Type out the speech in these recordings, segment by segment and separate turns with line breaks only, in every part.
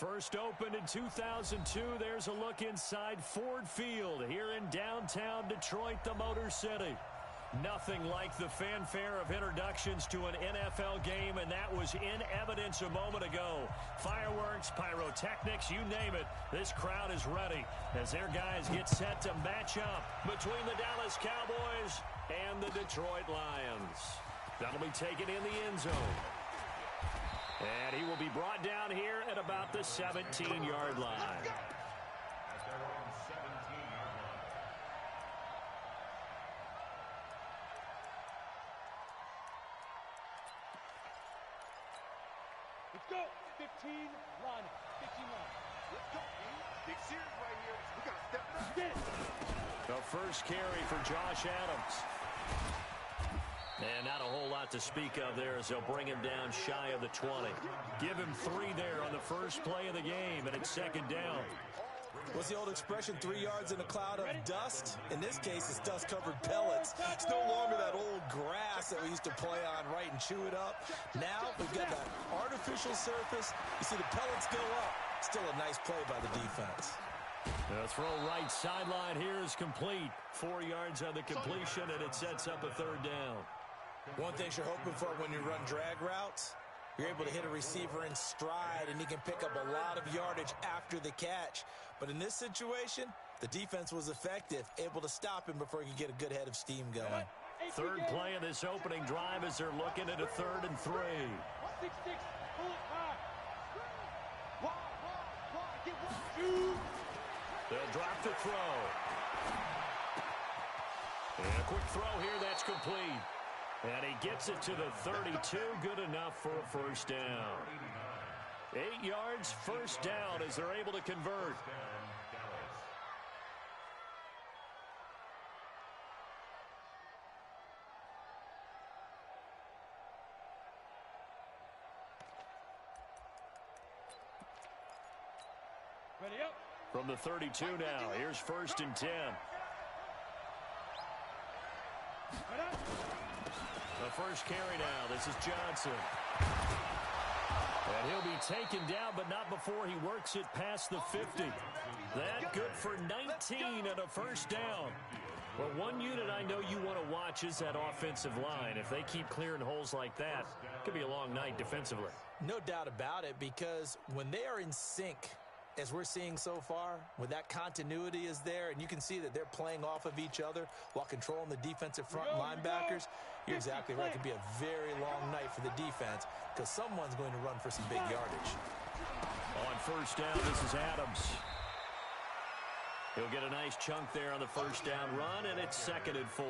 First opened in 2002, there's a look inside Ford Field here in downtown Detroit, the Motor City. Nothing like the fanfare of introductions to an NFL game, and that was in evidence a moment ago. Fireworks, pyrotechnics, you name it. This crowd is ready as their guys get set to match up between the Dallas Cowboys and the Detroit Lions. That'll be taken in the end zone. And he will be brought down here at about the 17-yard line.
Let's go. 15 line. 15 line. Let's go. Big series right here. We got to step it up.
The first carry for Josh Adams. And not a whole lot to speak of there as they'll bring him down shy of the 20. Give him 3 there on the first play of the game, and it's second down.
What's the old expression, 3 yards in a cloud of dust? In this case, it's dust-covered pellets. It's no longer that old grass that we used to play on, right, and chew it up. Now we've got that artificial surface. You see the pellets go up. Still a nice play by the defense.
The throw right sideline here is complete. 4 yards on the completion, and it sets up a third down.
One thing you're hoping for when you run drag routes, you're able to hit a receiver in stride, and he can pick up a lot of yardage after the catch. But in this situation, the defense was effective, able to stop him before he could get a good head of steam going.
Third play of this opening drive as they're looking at a 3rd and 3.
6-6. Pull it high. Get 1, 2.
They'll drop the throw. And a quick throw here, that's complete. And he gets it to the 32, good enough for a first down. 8 yards, first down as they're able to convert.
Ready up.
From the 32 now, here's 1st and 10. The first carry now. This is Johnson. And he'll be taken down, but not before he works it past the 50. That good for 19 and a first down. Well, one unit I know you want to watch is that offensive line. If they keep clearing holes like that, it could be a long night defensively.
No doubt about it, because when they are in sync, as we're seeing so far, when that continuity is there and you can see that they're playing off of each other while controlling the defensive front linebackers, you're exactly right. It could be a very long night for the defense because someone's going to run for some big yardage.
On first down, this is Adams. He'll get a nice chunk there on the first down run, and it's 2nd and 4.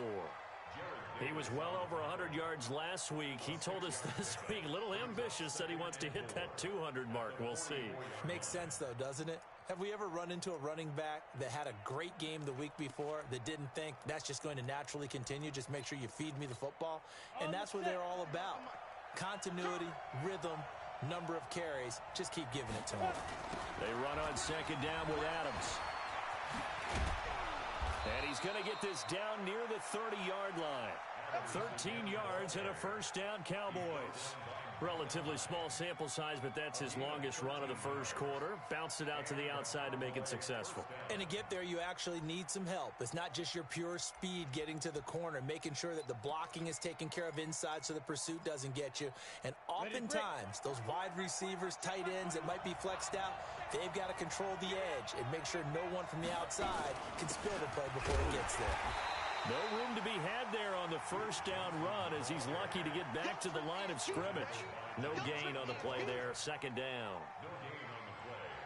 He was well over 100 yards last week. He told us this week, a little ambitious, that he wants to hit that 200 mark. We'll see.
Makes sense, though, doesn't it? Have we ever run into a running back that had a great game the week before that didn't think that's just going to naturally continue? Just make sure you feed me the football. And that's what they're all about. Continuity, rhythm, number of carries. Just keep giving it to them.
They run on 2nd down with Adams. And he's going to get this down near the 30-yard line. 13 yards and a first down, Cowboys. Relatively small sample size, but that's his longest run of the first quarter. Bounced it out to the outside to make it successful.
And to get there, you actually need some help. It's not just your pure speed getting to the corner, making sure that the blocking is taken care of inside so the pursuit doesn't get you. And oftentimes, those wide receivers, tight ends that might be flexed out, they've got to control the edge and make sure no one from the outside can spill the play before he gets there.
No room to be had there on the first down run as he's lucky to get back to the line of scrimmage. No gain on the play there, 2nd down.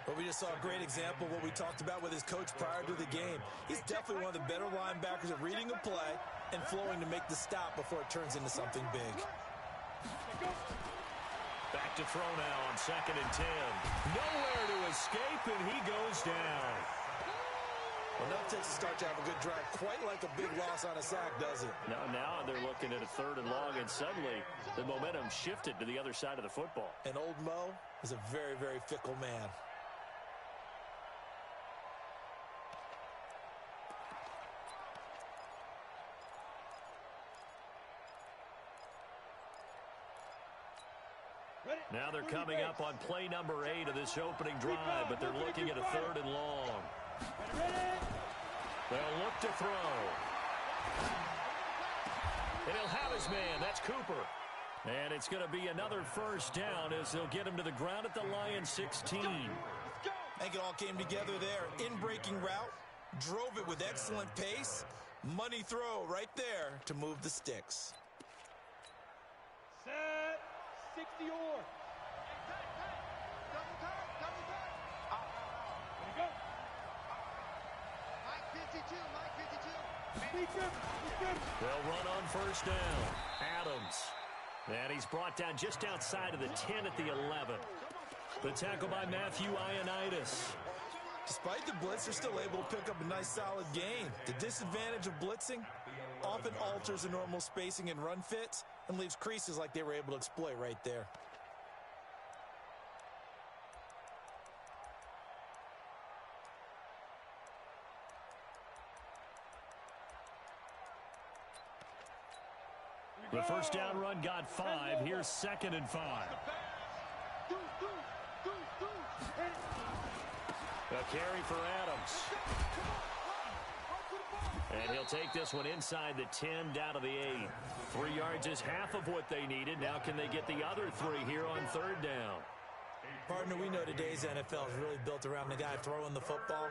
Well, we just saw a great example of what we talked about with his coach prior to the game. He's definitely one of the better linebackers at reading a play and flowing to make the stop before it turns into something big.
Back to throw now on 2nd and 10. Nowhere to escape, and he goes down.
Well, that takes a start to have a good drive. Quite like a big loss on a sack, does it?
Now they're looking at a 3rd and long, and suddenly the momentum shifted to the other side of the football.
And old Mo is a very, very fickle man.
Now they're coming up on play number 8 of this opening drive, but they're looking at a 3rd and long. They'll look to throw. And he'll have his man. That's Cooper. And it's going to be another first down as they'll get him to the ground at the Lions 16.
I think it all came together there. In-breaking route, drove it with excellent pace. Money throw right there to move the sticks.
Set. 60 or.
They'll run on first down. Adams. And he's brought down just outside of the 10 at the 11. The tackle by Matthew Ioannidis.
Despite the blitz, they're still able to pick up a nice solid gain. The disadvantage of blitzing often alters the normal spacing and run fits and leaves creases like they were able to exploit right there.
The first down run got 5. Here's 2nd and 5. A carry for Adams. And he'll take this one inside the 10 down to the 8. 3 yards is half of what they needed. Now can they get the other 3 here on 3rd down?
Partner, we know today's NFL is really built around the guy throwing the football.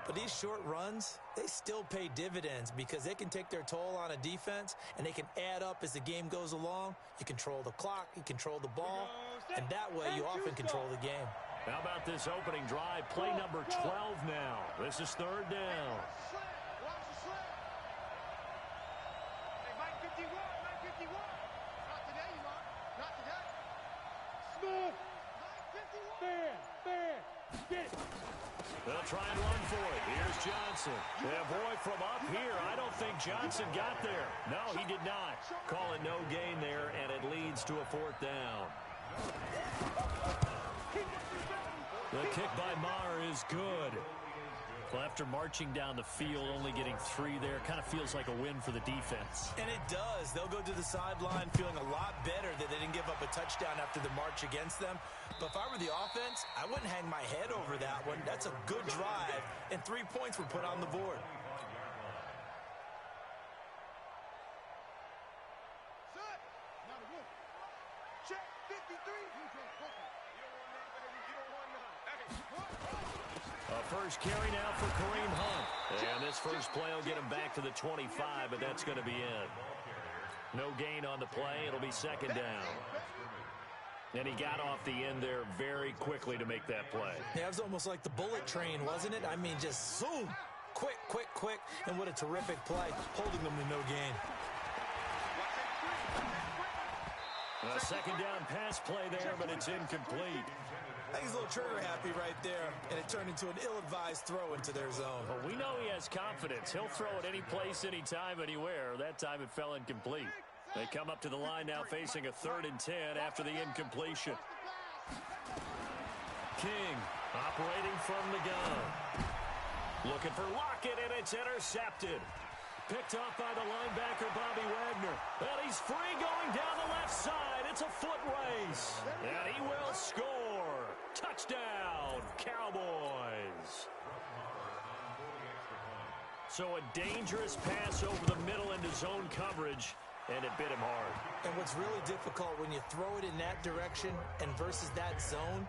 But these short runs, they still pay dividends because they can take their toll on a defense and they can add up as the game goes along. You control the clock, you control the ball, and that way you often control the game.
How about this opening drive? Play number 12 now. This is 3rd down. They'll try and run for it. Here's Johnson. Yeah, boy, from up here, I don't think Johnson got there. No, he did not. Call it no gain there, and it leads to a 4th down. The kick by Maher is good. Well, after marching down the field, only getting 3 there, kind of feels like a win for the defense.
And it does. They'll go to the sideline feeling a lot better that they didn't give up a touchdown after the march against them. But if I were the offense, I wouldn't hang my head over that one. That's a good drive, and 3 points were put on the board.
Check 53.
A first carry now for Kareem Hunt. And this first play will get him back to the 25, but that's going to be it. No gain on the play. It'll be 2nd down. And he got off the end there very quickly to make that play.
Yeah, it was almost like the bullet train, wasn't it? I mean, just zoom. Quick, quick, quick. And what a terrific play, holding them to no gain.
A 2nd down pass play there, but it's incomplete.
I think he's a little trigger happy right there, and it turned into an ill-advised throw into their zone.
Well, we know he has confidence. He'll throw it any place, anytime, anywhere. That time it fell incomplete. They come up to the line now facing a 3rd and 10 after the incompletion. King operating from the gun. Looking for Lockett, and it's intercepted. Picked off by the linebacker, Bobby Wagner. And he's free going down the left side. It's a foot race. And he will score. Touchdown, Cowboys. So a dangerous pass over the middle into zone coverage, and it bit him hard.
And what's really difficult when you throw it in that direction and versus that zone,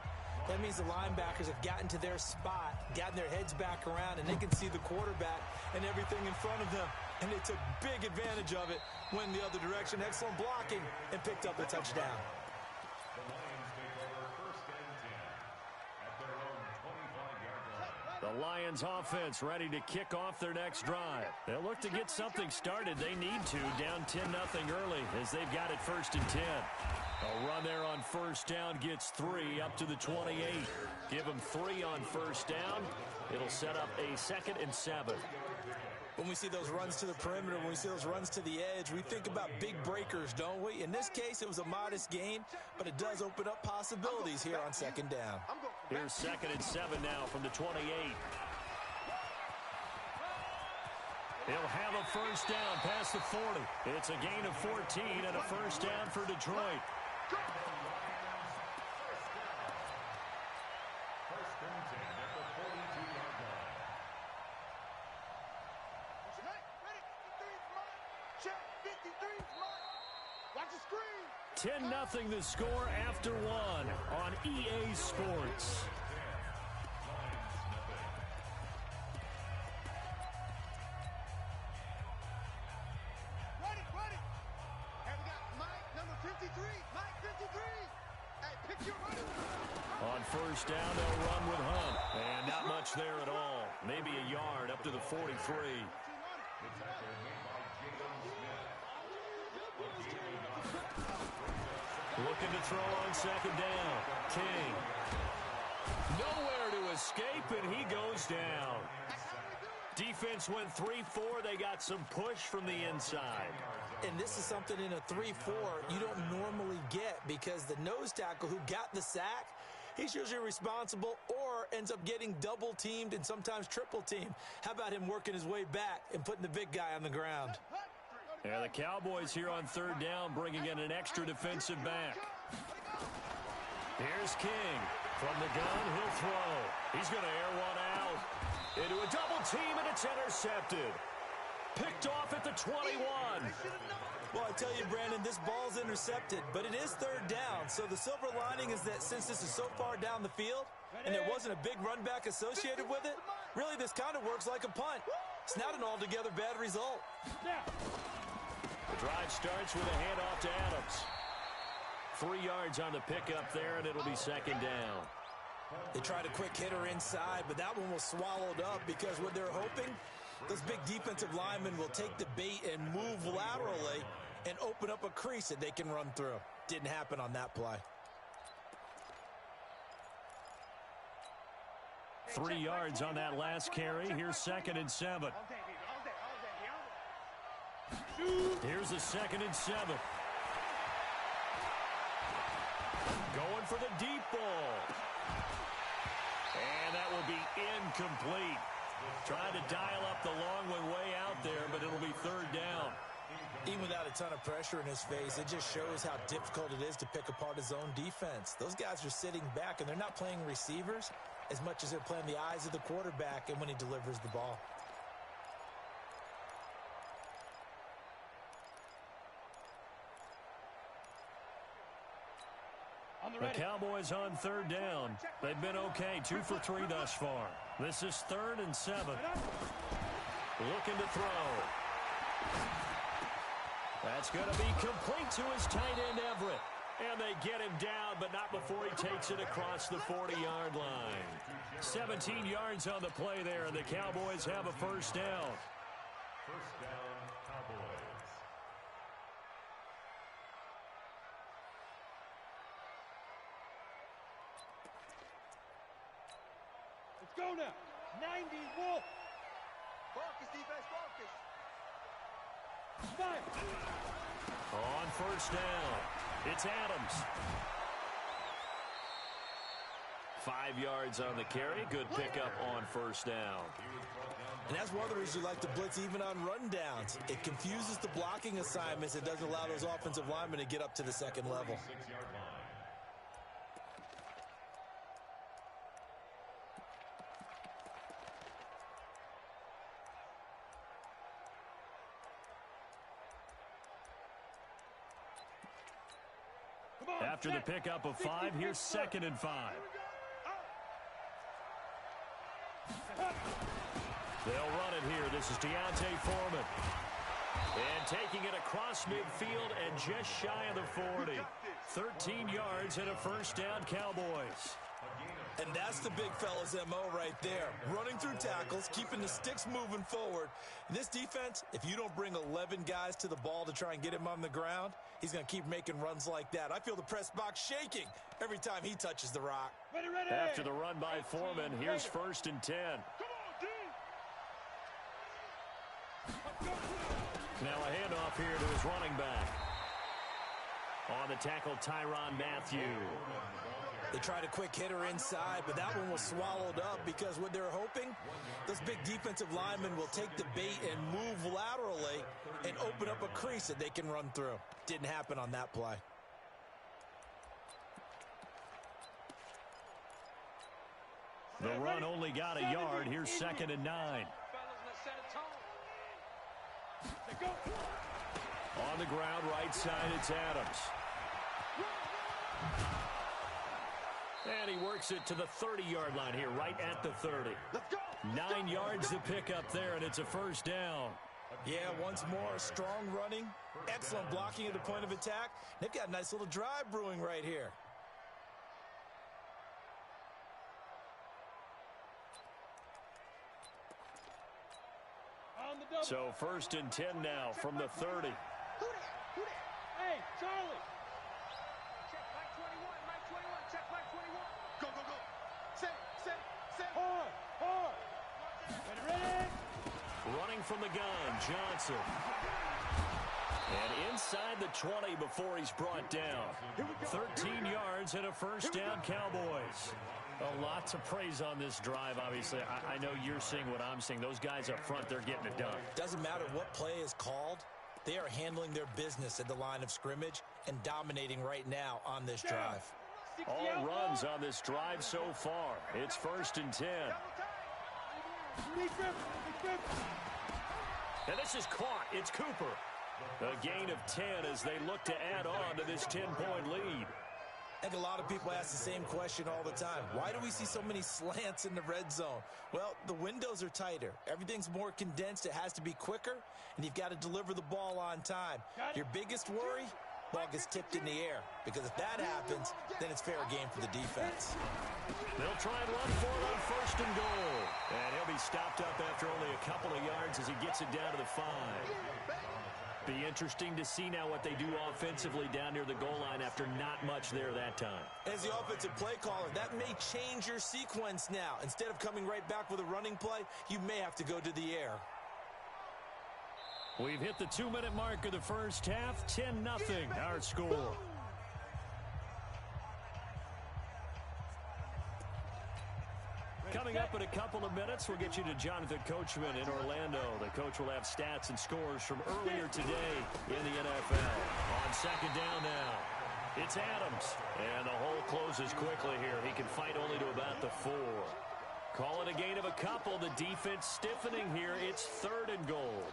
that means the linebackers have gotten to their spot, gotten their heads back around, and they can see the quarterback and everything in front of them. And they took big advantage of it, went the other direction, excellent blocking, and picked up the touchdown.
The Lions offense ready to kick off their next drive. They'll look to get something started. They need to, down 10-0 early as they've got it 1st and 10. A run there on first down gets 3 up to the 28. Give them 3 on first down. It'll set up a 2nd and 7.
When we see those runs to the perimeter, when we see those runs to the edge, we think about big breakers, don't we? In this case, it was a modest gain, but it does open up possibilities here on 2nd down.
Here's 2nd and 7 now from the 28. He'll have a first down past the 40. It's a gain of 14 and a first down for Detroit.
Watch the screen.
10-0 the score after one on EA Sports.
Ready. And we got Mike, number 53. Mike, 53. Hey, pick your running.
On first down, they'll run with Hunt. And not much there at all. Maybe a yard up to the 43. Looking to throw on second down. King. Nowhere to escape, and he goes down. Defense went 3-4. They got some push from the inside.
And this is something in a 3-4 you don't normally get because the nose tackle who got the sack, he's usually responsible or ends up getting double-teamed and sometimes triple-teamed. How about him working his way back and putting the big guy on the ground?
Yeah, the Cowboys here on third down bringing in an extra defensive back. Here's King. From the gun, he'll throw. He's going to air one out. Into a double team, and it's intercepted. Picked off at the 21.
Well, I tell you, Brandon, this ball's intercepted, but it is third down. So the silver lining is that since this is so far down the field and there wasn't a big run back associated with it, really this kind of works like a punt. It's not an altogether bad result.
The drive starts with a handoff to Adams. 3 yards on the pickup there, and it'll be second down.
They tried a quick hitter inside, but that one was swallowed up because what they're hoping, those big defensive linemen will take the bait and move laterally and open up a crease that they can run through. Didn't happen on that play.
3 yards on that last carry. Here's second and 7. Here's a second and 7. Going for the deep ball. And that will be incomplete. Trying to dial up the long one way out there, but it'll be third down.
Even without a ton of pressure in his face, it just shows how difficult it is to pick apart his own defense. Those guys are sitting back, and they're not playing receivers as much as they're playing the eyes of the quarterback and when he delivers the ball.
The Cowboys on third down. They've been okay, 2 for 3 thus far. This is 3rd and 7. Looking to throw. That's going to be complete to his tight end, Everett. And they get him down, but not before he takes it across the 40-yard line. 17 yards on the play there, and the Cowboys have a first down.
First down, Cowboys.
Let's go now. 90, Wolf. Focus, defense, focus. Fire.
On first down, it's Adams. 5 yards on the carry. Good pickup on first down.
And that's one of the reasons you like to blitz even on rundowns. It confuses the blocking assignments. It doesn't allow those offensive linemen to get up to the second level.
6-yard line.
After the pickup of 5, here's 2nd and 5. They'll run it here. This is Deontay Foreman. And taking it across midfield and just shy of the 40. 13 yards and a first down, Cowboys.
And that's the big fella's MO right there. Running through tackles, keeping the sticks moving forward. This defense, if you don't bring 11 guys to the ball to try and get him on the ground, he's going to keep making runs like that. I feel the press box shaking every time he touches the rock.
Ready, ready.
After the run by Foreman, here's 1st and 10. Now a handoff here to his running back. On the tackle, Tyrann Mathieu.
They tried a quick hitter inside, but that one was swallowed up because what they're hoping, those big defensive linemen will take the bait and move laterally and open up a crease that they can run through. Didn't happen on that play.
The run only got a yard. Here's 2nd and 9. On the ground, right side, it's Adams. And he works it to the 30-yard line here, right at the 30. 9 yards to pick up there, and it's a first down.
Yeah, once more, strong running, excellent blocking at the point of attack. They've got a nice little drive brewing right here.
So 1st and 10 now from the 30.
Hey, Charlie. Check Mike 21, Mike 21, check Mike 21. Go, go, go. Set. Hard. Ready.
Running from the gun, Johnson. And inside the 20 before he's brought down. 13 yards and a first down, Cowboys. Lots of praise on this drive, obviously. I know you're seeing what I'm seeing. Those guys up front, they're getting it done.
Doesn't matter what play is called. They are handling their business at the line of scrimmage and dominating right now on this drive.
All runs on this drive so far. It's 1st and 10. And this is caught. It's Cooper. A gain of 10 as they look to add on to this 10-point lead.
I think a lot of people ask the same question all the time. Why do we see so many slants in the red zone? Well, the windows are tighter. Everything's more condensed. It has to be quicker, and you've got to deliver the ball on time. Your biggest worry? Ball gets tipped in the air, because if that happens, then it's fair game for the defense.
They'll try and run for it on 1st and goal. And he'll be stopped up after only a couple of yards as he gets it down to the 5. Be interesting to see now what they do offensively down near the goal line after not much there that time.
As the offensive play caller, that may change your sequence now. Instead of coming right back with a running play, you may have to go to the air.
We've hit the 2-minute mark of the first half. 10-0 our score. Coming up in a couple of minutes, we'll get you to Jonathan Coachman in Orlando. The coach will have stats and scores from earlier today in the NFL. On 2nd down now, it's Adams. And the hole closes quickly here. He can fight only to about the 4. Call it a gain of a couple. The defense stiffening here. It's 3rd and goal.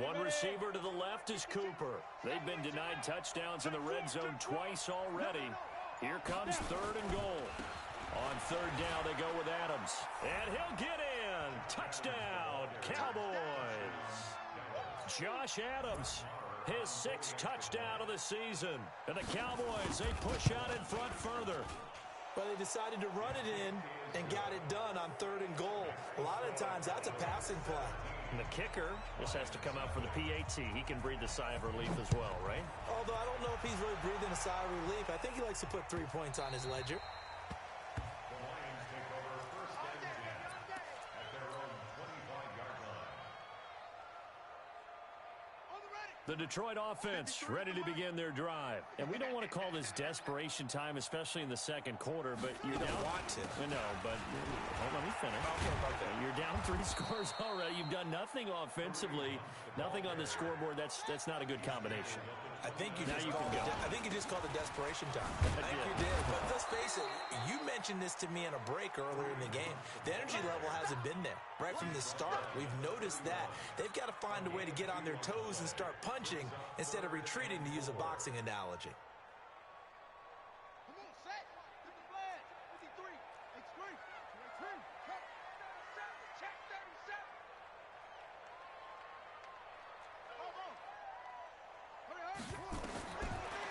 One receiver to the left is Cooper. They've been denied touchdowns in the red zone twice already. Here comes 3rd and goal. On 3rd down, they go with Adams. And he'll get in. Touchdown, Cowboys. Josh Adams, his 6th touchdown of the season. And the Cowboys, they push out in front further.
But they decided to run it in and got it done on 3rd and goal. A lot of times, that's a passing play.
And the kicker just has to come out for the PAT. He can breathe a sigh of relief as well, right?
Although I don't know if he's really breathing a sigh of relief. I think he likes to put 3 points on his ledger.
The Lions take over 1st and 10 at their own 25-yard line.
The Detroit offense ready to begin their drive. And we don't want to call this desperation time, especially in the 2nd quarter, but
you don't want to.
No, but let me finish.
Okay.
You're down 3 scores already. You've done nothing offensively, nothing on the scoreboard. That's not a good combination.
I think you just called it desperation time. I think you did. But let's face it, you mentioned this to me in a break earlier in the game. The energy level hasn't been there right from the start. We've noticed that. They've got to find a way to get on their toes and start punching instead of retreating, to use a boxing analogy.
Come on, set. Hit the flag. 53. It's 3. Check 37.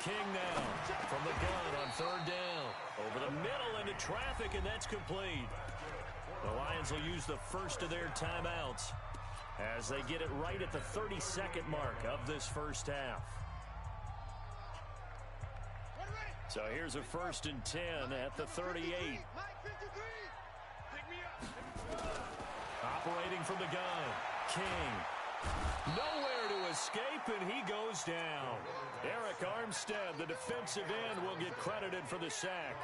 King now from the gun on 3rd down. Over the middle into traffic, and that's complete. The Lions will use the first of their timeouts as they get it right at the 32nd mark of this first half. So here's a 1st and 10 at the 38. Operating from the gun, King. Nowhere to escape, and he goes down. Eric Armstead, the defensive end, will get credited for the sack.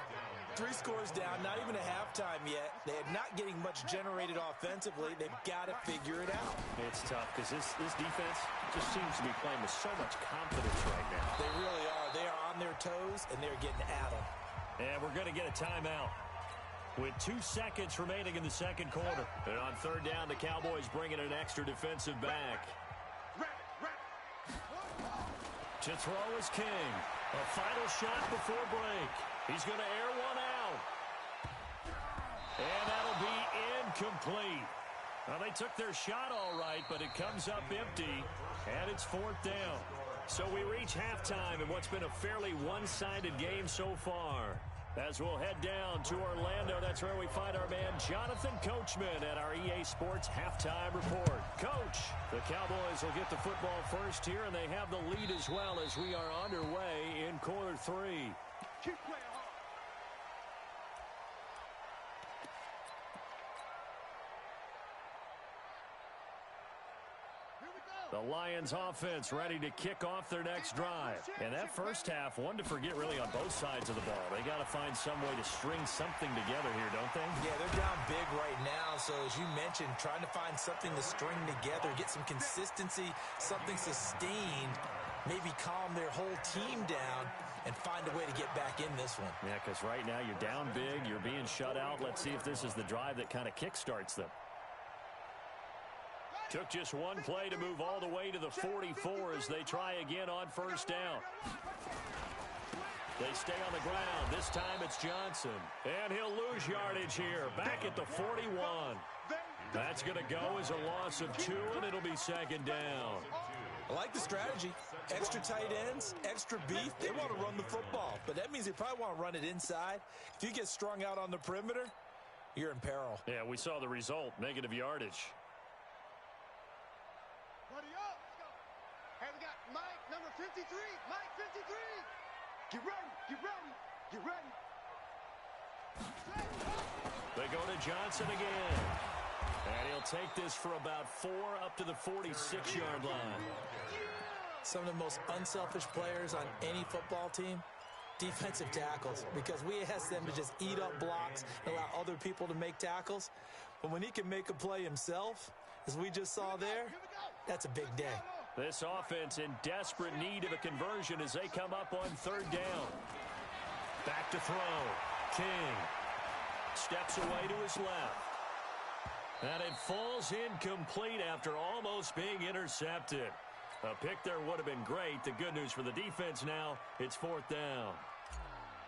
3 scores down, not even a halftime yet. They're not getting much generated offensively. They've got to figure it out.
It's tough because this defense just seems to be playing with so much confidence right now.
They really are. They are on their toes, and they're getting at them.
And we're going to get a timeout with 2 seconds remaining in the second quarter. And on third down, the Cowboys bringing an extra defensive back. To throw is King. A final shot before break. He's going to air one out. And that'll be incomplete. Well, they took their shot all right, but it comes up empty, and it's fourth down. So we reach halftime in what's been a fairly one-sided game so far. As we'll head down to Orlando, that's where we find our man Jonathan Coachman at our EA Sports Halftime Report. Coach, the Cowboys will get the football first here, and they have the lead as well as we are underway in quarter 3.
Keep playing hard.
The Lions offense ready to kick off their next drive. And that first half, one to forget really on both sides of the ball. They got to find some way to string something together here, don't they?
Yeah, they're down big right now. So as you mentioned, trying to find something to string together, get some consistency, something sustained, maybe calm their whole team down and find a way to get back in this one.
Yeah, because right now you're down big, you're being shut out. Let's see if this is the drive that kind of kickstarts them. Took just one play to move all the way to the 44 as they try again on first down. They stay on the ground. This time it's Johnson. And he'll lose yardage here. Back at the 41. That's going to go as a loss of 2, and it'll be second down.
I like the strategy. Extra tight ends, extra beef. They want to run the football, but that means they probably want to run it inside. If you get strung out on the perimeter, you're in peril.
Yeah, we saw the result, negative yardage.
Hey, we got Mike, number 53. Mike, 53. Get ready, get ready, get ready.
They go to Johnson again. And he'll take this for about 4 up to the 46-yard line.
Some of the most unselfish players on any football team, defensive tackles, because we ask them to just eat up blocks and allow other people to make tackles. But when he can make a play himself, as we just saw there, that's a big day.
This offense in desperate need of a conversion as they come up on third down. Back to throw. King steps away to his left. And it falls incomplete after almost being intercepted. A pick there would have been great. The good news for the defense now, it's fourth down.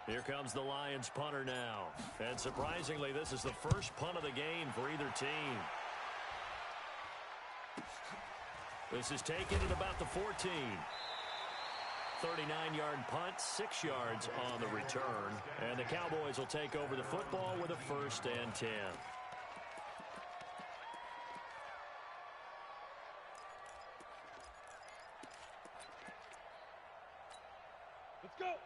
Here comes the Lions punter now. And surprisingly, this is the first punt of the game for either team. This is taken at about the 14. 39-yard punt, 6 yards on the return. And the Cowboys will take over the football with a 1st and 10.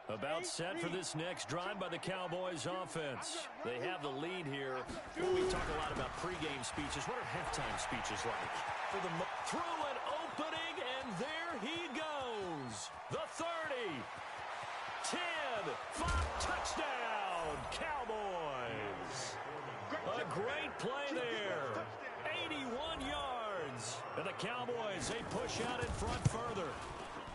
About set for this next drive by the Cowboys offense. They have the lead here. We talk a lot about pregame speeches. What are halftime speeches like? For the through an opening, and there he goes. The 30, 10, 5, touchdown, Cowboys. A great play there. 81 yards. And the Cowboys, they push out in front further.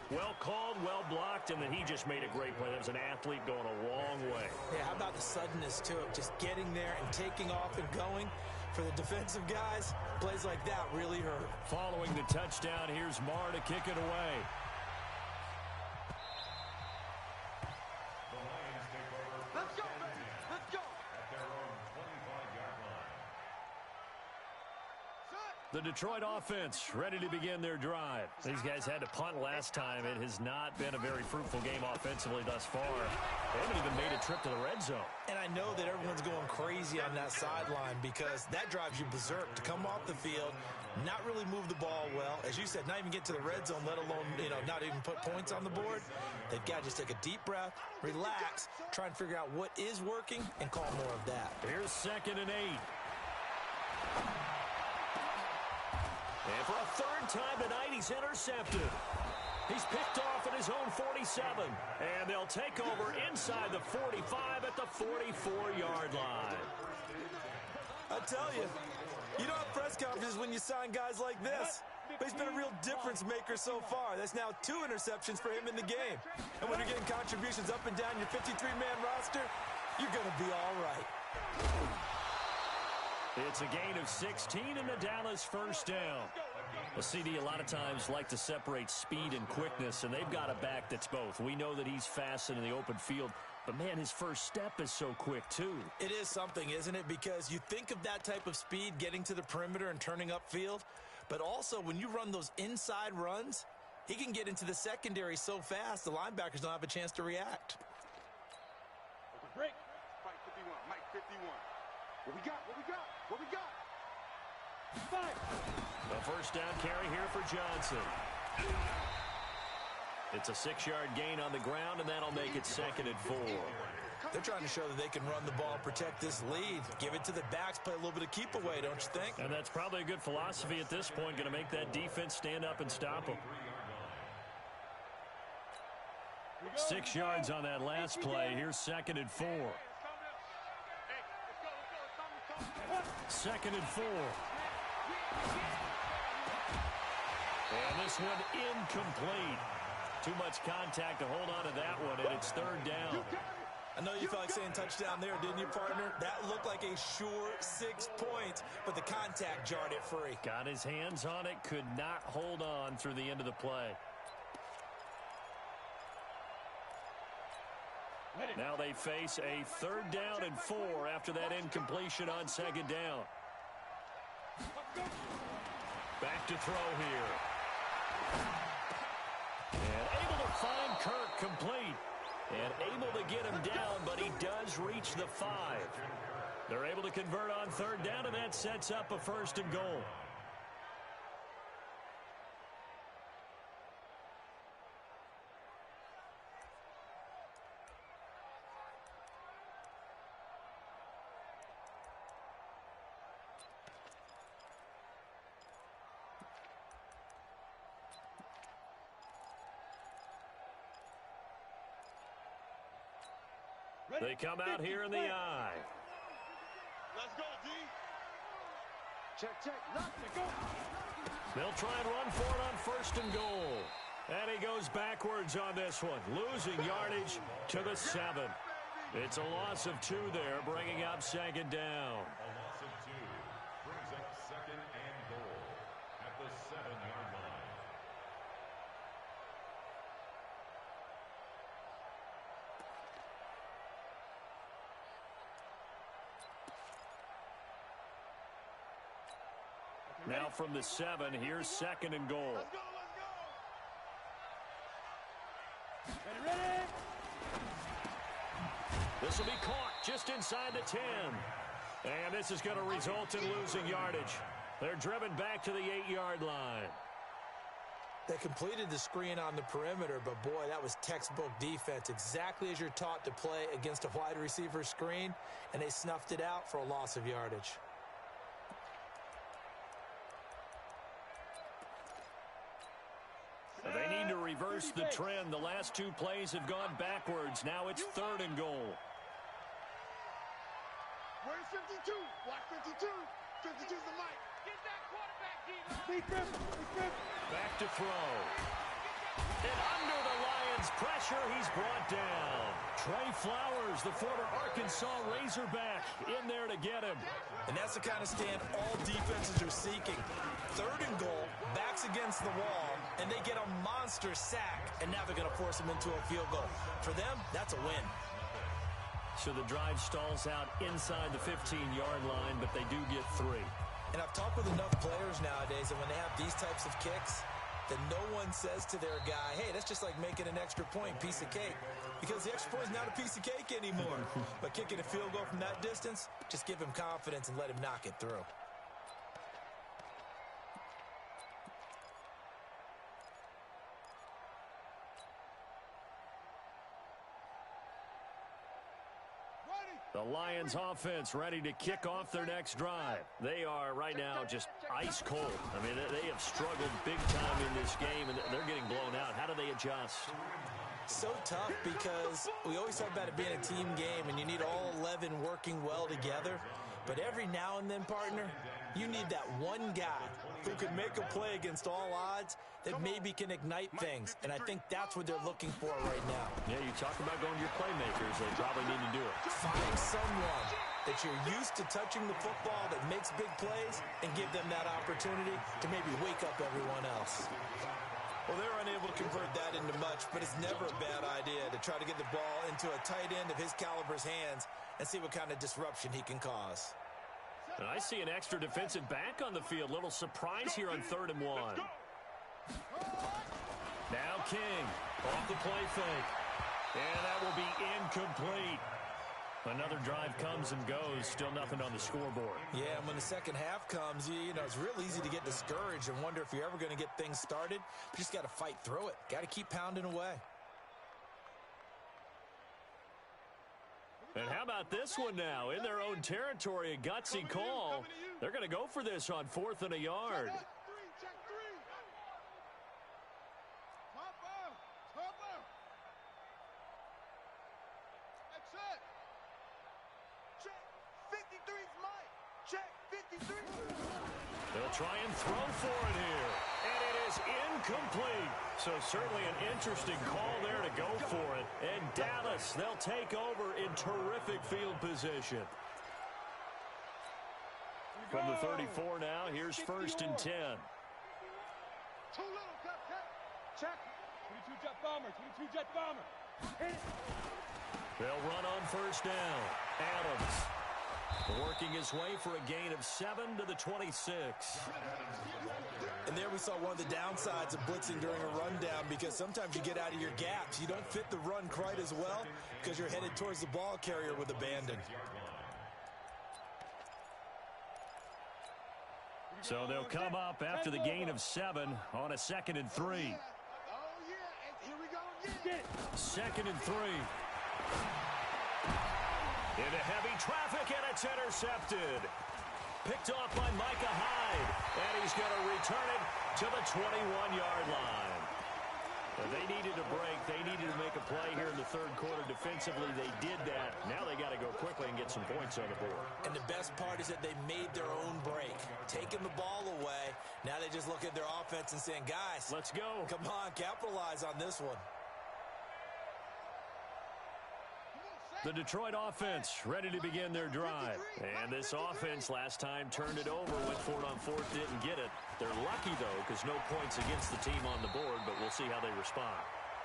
Well called, well blocked, and then he just made a great play. That was an athlete going a long way.
Yeah, how about the suddenness to it? Just getting there and taking off and going. For the defensive guys, plays like that really hurt.
Following the touchdown, here's Marr to kick it away.
The Lions take over.
Let's go, baby. Let's go.
At their own 25-yard line.
The Detroit offense ready to begin their drive. These guys had to punt last time. It has not been a very fruitful game offensively thus far. They haven't even made a trip to the red zone.
And I know that everyone's going crazy on that sideline because that drives you berserk to come off the field, not really move the ball well. As you said, not even get to the red zone, let alone, not even put points on the board. They've got to just take a deep breath, relax, try and figure out what is working, and call more of that.
Here's 2nd and 8. And for a 3rd time tonight, he's intercepted. He's picked off at his his own 47. And they'll take over inside the 45 at the 44-yard line.
I tell you, you don't have press conferences when you sign guys like this. But he's been a real difference maker so far. That's now 2 interceptions for him in the game. And when you're getting contributions up and down your 53-man roster, you're going to be all right.
It's a gain of 16 and the Dallas first down. A CD a lot of times like to separate speed and quickness, and they've got a back that's both. We know that he's fast in the open field, but, man, his first step is so quick, too.
It is something, isn't it? Because you think of that type of speed getting to the perimeter and turning upfield, but also when you run those inside runs, he can get into the secondary so fast the linebackers don't have a chance to react.
Break. Mike 51. Mike 51. What we got? What we got? What we got? 5.
A first down carry here for Johnson. It's a 6-yard gain on the ground, and that'll make it 2nd and 4.
They're trying to show that they can run the ball, protect this lead, give it to the backs, play a little bit of keep away, don't you think?
And that's probably a good philosophy at this point, going to make that defense stand up and stop them. 6 yards on that last play. Here's 2nd and 4. 2nd and 4. And this one incomplete. Too much contact to hold on to that one, and it's 3rd down.
I know you felt like saying touchdown there, didn't you, partner? That looked like a sure 6 points, but the contact jarred it free.
Got his hands on it, could not hold on through the end of the play. Now they face a 3rd down and 4 after that incompletion on 2nd down. Back to throw here. And able to find Kirk complete. And able to get him down, but he does reach the 5. They're able to convert on 3rd down, and that sets up a 1st and goal. They come out here in the I.
Let's go, D. Check. Let's go.
They'll try and run for it on 1st and goal. And he goes backwards on this one, losing yardage to the 7. It's a loss of 2 there, bringing up 2nd down.
A loss of 2 brings up 2nd and goal at the 7-yard line.
Now from the 7, here's 2nd and goal.
Let's go. Ready.
This will be caught just inside the 10. And this is going to result in losing yardage. They're driven back to the 8-yard line.
They completed the screen on the perimeter, but boy, that was textbook defense, exactly as you're taught to play against a wide receiver screen, and they snuffed it out for a loss of yardage.
They need to reverse the trend. The last 2 plays have gone backwards. Now it's 3rd and goal.
Where's 52? Watch 52. 52's the mic. Get that quarterback, D-line.
Back to throw. And under the Lions' pressure, he's brought down. Trey Flowers, the former Arkansas Razorback, in there to get him.
And that's the kind of stand all defenses are seeking. 3rd and goal, backs against the wall, and they get a monster sack, and now they're going to force them into a field goal. For them, that's a win.
So the drive stalls out inside the 15-yard line, but they do get 3.
And I've talked with enough players nowadays that when they have these types of kicks, that no one says to their guy, hey, that's just like making an extra point, piece of cake. Because the extra point is not a piece of cake anymore. But kicking a field goal from that distance, just give him confidence and let him knock it through.
The Lions offense ready to kick off their next drive. They are right now just ice cold. I mean, they have struggled big time in this game, and they're getting blown out. How do they adjust.
So tough because we always talk about it being a team game and you need all 11 working well together. But every now and then, partner, you need that one guy who can make a play against all odds that maybe can ignite things. And I think that's what they're looking for right now.
Yeah, you talk about going to your playmakers. They probably need to do it.
Find someone that you're used to touching the football that makes big plays and give them that opportunity to maybe wake up everyone else. Well, they're unable to convert that into much, but it's never a bad idea to try to get the ball into a tight end of his caliber's hands and see what kind of disruption he can cause.
And I see an extra defensive back on the field. Little surprise here on 3rd and 1. Now King off the play fake. And that will be incomplete. Another drive comes and goes. Still nothing on the scoreboard.
Yeah, and when the second half comes, you know, it's real easy to get discouraged and wonder if you're ever going to get things started. But you just got to fight through it. Got to keep pounding away.
And how about this one now? In their own territory, a gutsy call. They're going to go for this on 4th and a yard.
Check three. Topper. That's it. Check 53's Mike. Check 53.
They'll try and throw for it here. And it is incomplete. So certainly an interesting call there to go for it. And Dallas, they'll take over in terrific field position. From the 34 now, here's 1st and 10.
Too little, cut. Check. 22 jet bomber. 22 jet bomber.
They'll run on 1st down. Adams working his way for a gain of 7 to the 26.
And there we saw one of the downsides of blitzing during a rundown, because sometimes you get out of your gaps. You don't fit the run quite as well because you're headed towards the ball carrier with abandon.
So they'll come up after the gain of 7 on a 2nd and 3.
Oh, yeah. And here we go again.
2nd and 3. Into heavy traffic, and it's intercepted. Picked off by Micah Hyde, and he's going to return it to the 21-yard line. But they needed a break. They needed to make a play here in the 3rd quarter. Defensively, they did that. Now they got to go quickly and get some points on the board.
And the best part is that they made their own break, taking the ball away. Now they just look at their offense and saying, guys,
let's go.
Come on, capitalize on this one.
The Detroit offense ready to begin their drive. And this offense last time turned it over, went for it on 4th, didn't get it. They're lucky, though, because no points against the team on the board, but we'll see how they respond.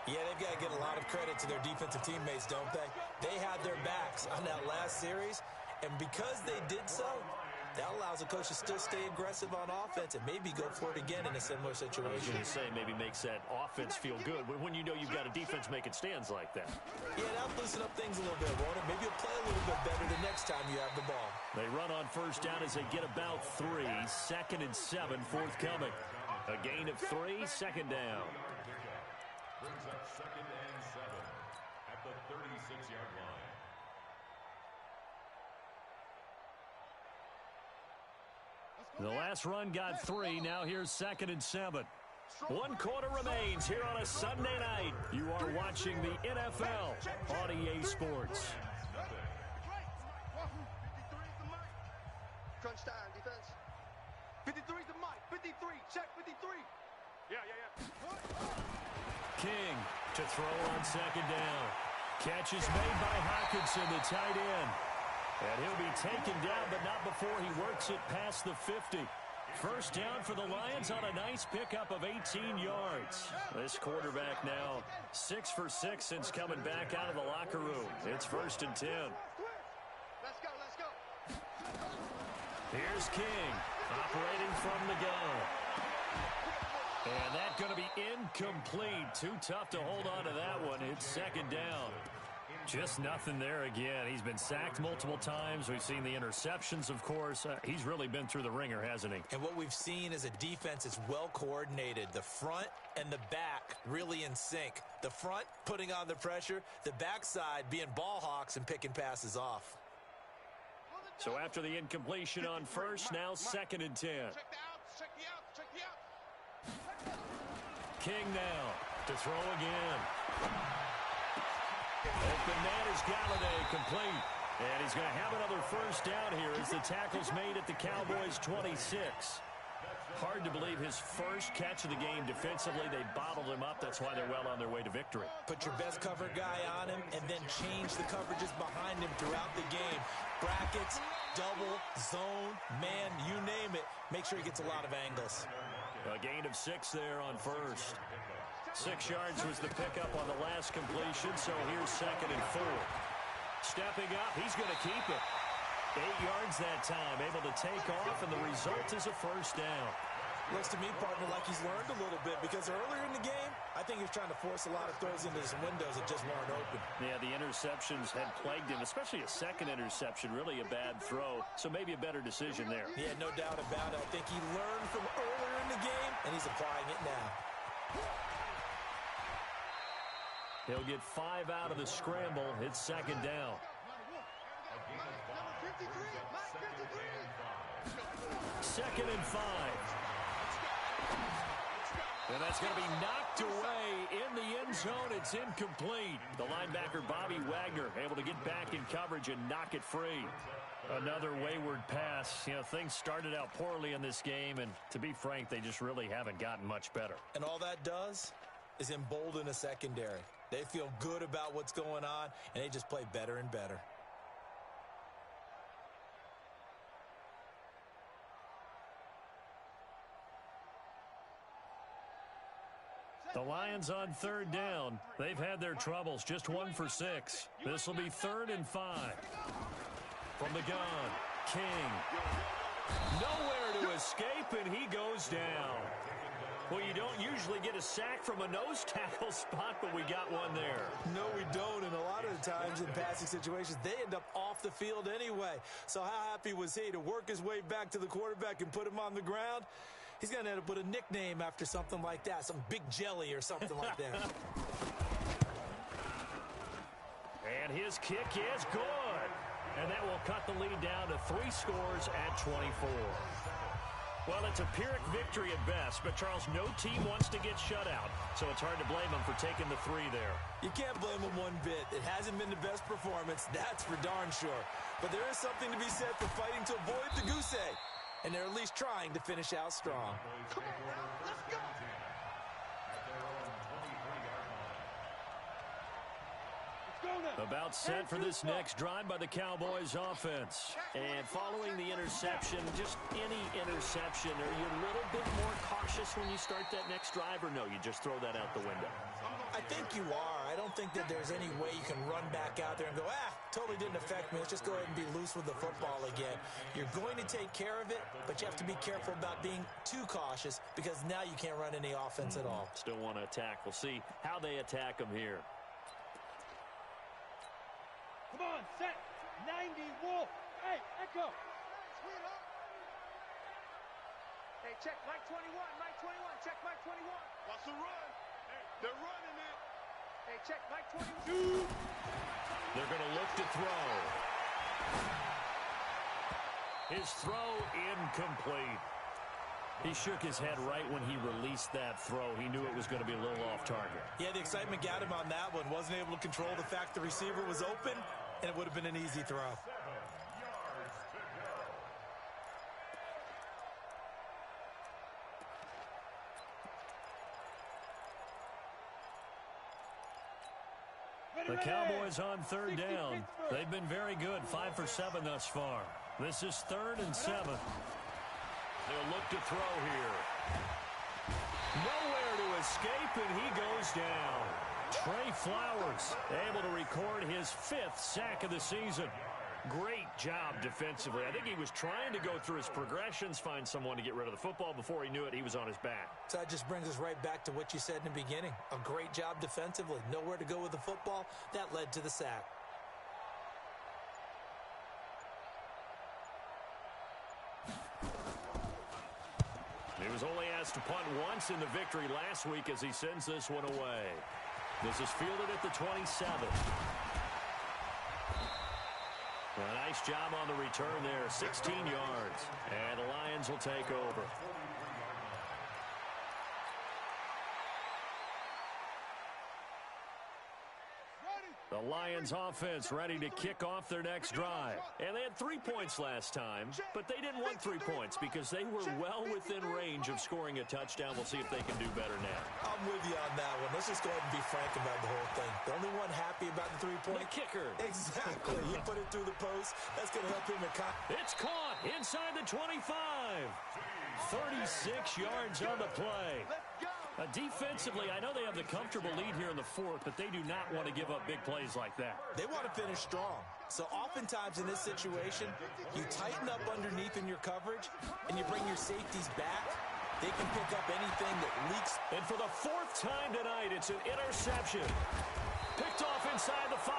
Yeah, they've got to get a lot of credit to their defensive teammates, don't they? They had their backs on that last series, and because they did so, that allows a coach to still stay aggressive on offense and maybe go for it again in a similar situation.
I was going to say, maybe makes that offense feel good when you know you've got a defense making stands like that.
Yeah, that'll loosen up things a little bit, won't it? Maybe you'll play a little bit better the next time you have the ball.
They run on 1st down as they get about 3. 2nd and 7 forthcoming. A gain of 3, 2nd down.
Brings up 2nd and 7 at the 36-yard line.
The last run got 3. Now here's 2nd and 7. 1 quarter remains here on a Sunday night. You are watching the NFL on EA Sports.
Crunch time, defense. 53's the mic. 53. Check 53. Yeah.
King to throw on 2nd down. Catch is made by Hawkinson, the tight end. And he'll be taken down, but not before he works it past the 50. 1st down for the Lions on a nice pickup of 18 yards. This quarterback now 6 for 6 since coming back out of the locker room. It's 1st and 10.
Let's go.
Here's King operating from the gun. And that's going to be incomplete. Too tough to hold on to that one. It's 2nd down. Just nothing there again. He's been sacked multiple times. We've seen the interceptions, of course. He's really been through the ringer, hasn't he?
And what we've seen is a defense that's well coordinated. The front and the back really in sync. The front putting on the pressure. The backside being ball hawks and picking passes off.
So after the incompletion on 1st, now 2nd and 10.
Check the outs.
King now To throw again. Open man is Galladay, complete. And he's going to have another first down here as the tackle's made at the Cowboys' 26. Hard to believe his first catch of the game defensively. They bottled him up. That's why they're well on their way to victory.
Put your best cover guy on him and then change the coverages behind him throughout the game. Brackets, double, zone, man, you name it. Make sure he gets a lot of angles.
A gain of 6 there on first. 6 yards was the pickup on the last completion, so here's 2nd and 4. Stepping up, he's going to keep it. 8 yards that time, able to take off, and the result is a first down.
Looks to me, partner, like he's learned a little bit because earlier in the game, I think he was trying to force a lot of throws into some windows that just weren't open.
Yeah, the interceptions had plagued him, especially a second interception, really a bad throw, so maybe a better decision there.
Yeah, no doubt about it. I think he learned from earlier in the game, and he's applying it now.
He'll get 5 out of the scramble. It's 2nd down. Second and 5. And that's going to be knocked away in the end zone. It's incomplete. The linebacker, Bobby Wagner, able to get back in coverage and knock it free. Another wayward pass. You know, things started out poorly in this game, and to be frank, they just really haven't gotten much better.
And all that does is embolden a secondary. They feel good about what's going on, and they just play better and better.
The Lions on 3rd down. They've had their troubles, just 1 for 6. This will be 3rd and 5. From the gun, King. Nowhere to escape, and he goes down. Well, you don't usually get a sack from a nose tackle spot, but we got one there.
No, we don't, and a lot of the times in passing situations, they end up off the field anyway. So how happy was he to work his way back to the quarterback and put him on the ground? He's going to end up with a nickname after something like that, some Big Jelly or something like that.
And his kick is good. And that will cut the lead down to 3 scores at 24. Well, it's a Pyrrhic victory at best, but Charles, no team wants to get shut out, so it's hard to blame them for taking the 3 there.
You can't blame them one bit. It hasn't been the best performance, that's for darn sure. But there is something to be said for fighting to avoid the goose egg, and they're at least trying to finish out strong.
Come on, now, let's go.
About set for this next drive by the Cowboys offense. And following the interception, just any interception, are you a little bit more cautious when you start that next drive, or no, you just throw that out the window?
I think you are. I don't think that there's any way you can run back out there and go, totally didn't affect me. Let's just go ahead and be loose with the football again. You're going to take care of it, but you have to be careful about being too cautious because now you can't run any offense at all.
Still want to attack. We'll see how they attack them here.
Come on, set. 90, Wolf. Hey, Echo.
Hey, check Mike 21, Mike 21, check Mike 21.
Watch the run. Hey, they're running it.
Hey, check Mike 22.
They're going to look to throw. His throw incomplete. He shook his head right when he released that throw. He knew it was going to be a little off target.
Yeah, the excitement got him on that one. Wasn't able to control the fact the receiver was open, and it would have been an easy throw.
The Cowboys on 3rd down. They've been very good, 5 for 7 thus far. This is 3rd and 7. They'll look to throw here. Nowhere to escape, and he goes down. Trey Flowers able to record his 5th sack of the season. Great job defensively. I think he was trying to go through his progressions, find someone to get rid of the football. Before he knew it, he was on his back.
So that just brings us right back to what you said in the beginning. A great job defensively. Nowhere to go with the football. That led to the sack.
He was only asked to punt once in the victory last week as he sends this one away. This is fielded at the 27. A nice job on the return there, 16 yards. And the Lions will take over. The Lions offense ready to kick off their next drive. And they had 3 points last time, but they didn't want 3 points because they were well within range of scoring a touchdown. We'll see if they can do better now.
I'm with you on that one. Let's just go ahead and be frank about the whole thing. The only one happy about the 3-point.
The kicker.
Exactly. He put it through the post. That's going to help him.
It's caught inside the 25. 36 yards on the play. Defensively, I know they have the comfortable lead here in the fourth, but they do not want to give up big plays like that.
They want to finish strong. So oftentimes in this situation, you tighten up underneath in your coverage, and you bring your safeties back. They can pick up anything that leaks.
And for the 4th time tonight, it's an interception. Picked off inside the 5,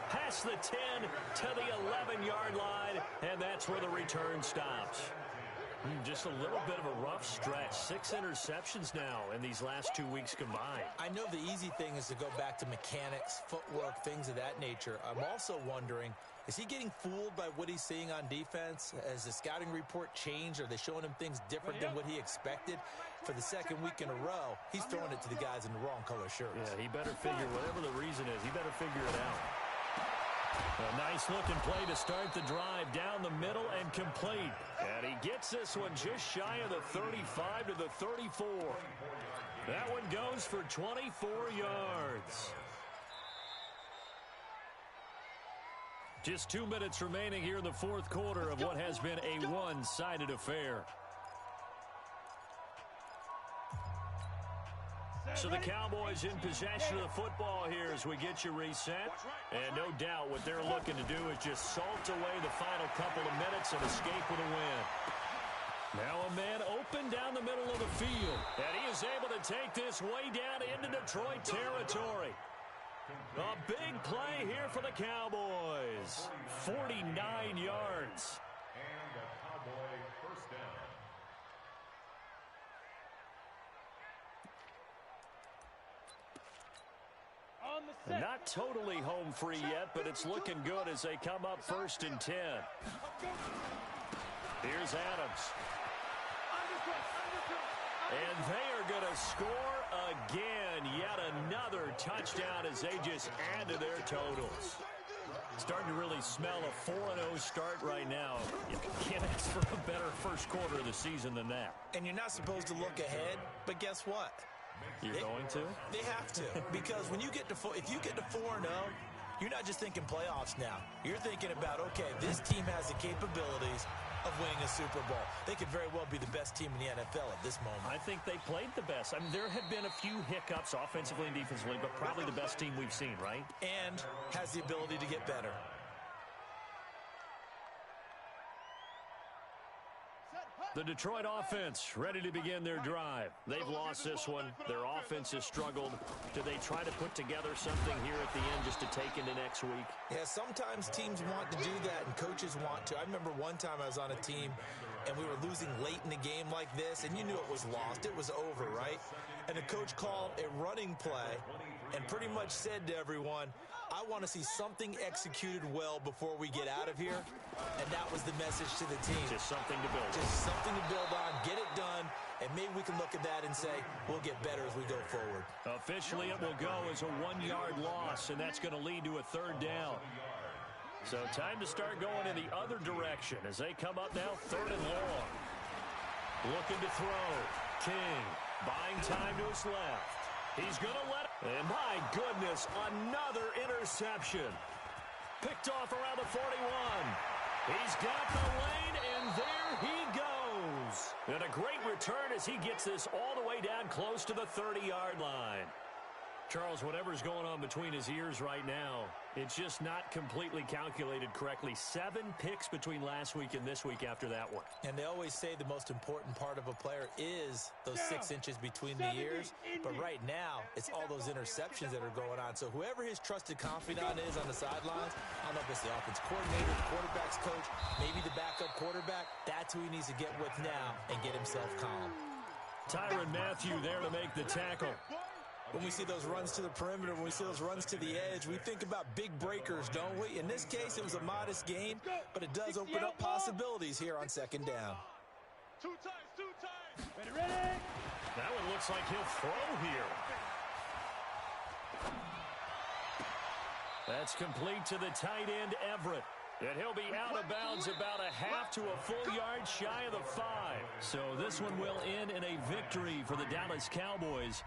past the 10 to the 11-yard line, and that's where the return stops. Just a little bit of a rough stretch. 6 interceptions now in these last 2 weeks combined.
I know the easy thing is to go back to mechanics, footwork, things of that nature. I'm also wondering, is he getting fooled by what he's seeing on defense? Has the scouting report changed? Are they showing him things different than what he expected? For the 2nd week in a row, he's throwing it to the guys in the wrong color shirts.
Yeah, he better figure, whatever the reason is, he better figure it out. A nice-looking play to start the drive down the middle and complete. And he gets this one just shy of the 35 to the 34. That one goes for 24 yards. Just 2 minutes remaining here in the fourth quarter of what has been a one-sided affair. So the Cowboys in possession of the football here as we get you reset. And no doubt what they're looking to do is just salt away the final couple of minutes and escape with a win. Now a man open down the middle of the field. And he is able to take this way down into Detroit territory. A big play here for the Cowboys. 49 yards.
And a Cowboy first down.
Not totally home free yet, but it's looking good as they come up 1st and 10. Here's Adams. And they are going to score again. Yet another touchdown as they just add to their totals. Starting to really smell a 4-0 start right now. You can't ask for a better first quarter of the season than that.
And you're not supposed to look ahead, but guess what?
You're going to?
They have to, because when you get to if you get to 4-0, you're not just thinking playoffs now. You're thinking about, okay, this team has the capabilities of winning a Super Bowl. They could very well be the best team in the NFL at this moment.
I think they played the best. I mean, there have been a few hiccups offensively and defensively, but probably the best team we've seen, right?
And has the ability to get better.
The Detroit offense ready to begin their drive. They've lost this one. Their offense has struggled. Do they try to put together something here at the end just to take into next week?
Yeah, sometimes teams want to do that and coaches want to. I remember one time I was on a team and we were losing late in the game like this, and you knew it was lost. It was over, right? And the coach called a running play and pretty much said to everyone, I want to see something executed well before we get out of here. And that was the message to the team.
Just something to build.
Just something to build on, get it done, and maybe we can look at that and say, we'll get better as we go forward.
Officially, it will go as a 1-yard loss, and that's going to lead to a 3rd down. So time to start going in the other direction as they come up now 3rd and long. Looking to throw. King buying time to his left. He's going to let it. And my goodness, another interception. Picked off around the 41. He's got the lane, and there he goes. And a great return as he gets this all the way down close to the 30-yard line. Charles, whatever's going on between his ears right now, it's just not completely calculated correctly. 7 picks between last week and this week after that one.
And they always say the most important part of a player is those 6 inches between the ears. But right now, it's all those interceptions that are going on. So whoever his trusted confidant is on the sidelines, I don't know if it's the offense coordinator, the quarterback's coach, maybe the backup quarterback, that's who he needs to get with now and get himself calm.
Tyrann Mathieu there to make the tackle.
When we see those runs to the perimeter, when we see those runs to the edge, we think about big breakers, don't we? In this case, it was a modest gain, but it does open up possibilities here on 2nd down.
2 times. Ready.
That one looks like he'll throw here. That's complete to the tight end, Everett. And he'll be out of bounds about a half to a full yard shy of the 5. So this one will end in a victory for the Dallas Cowboys.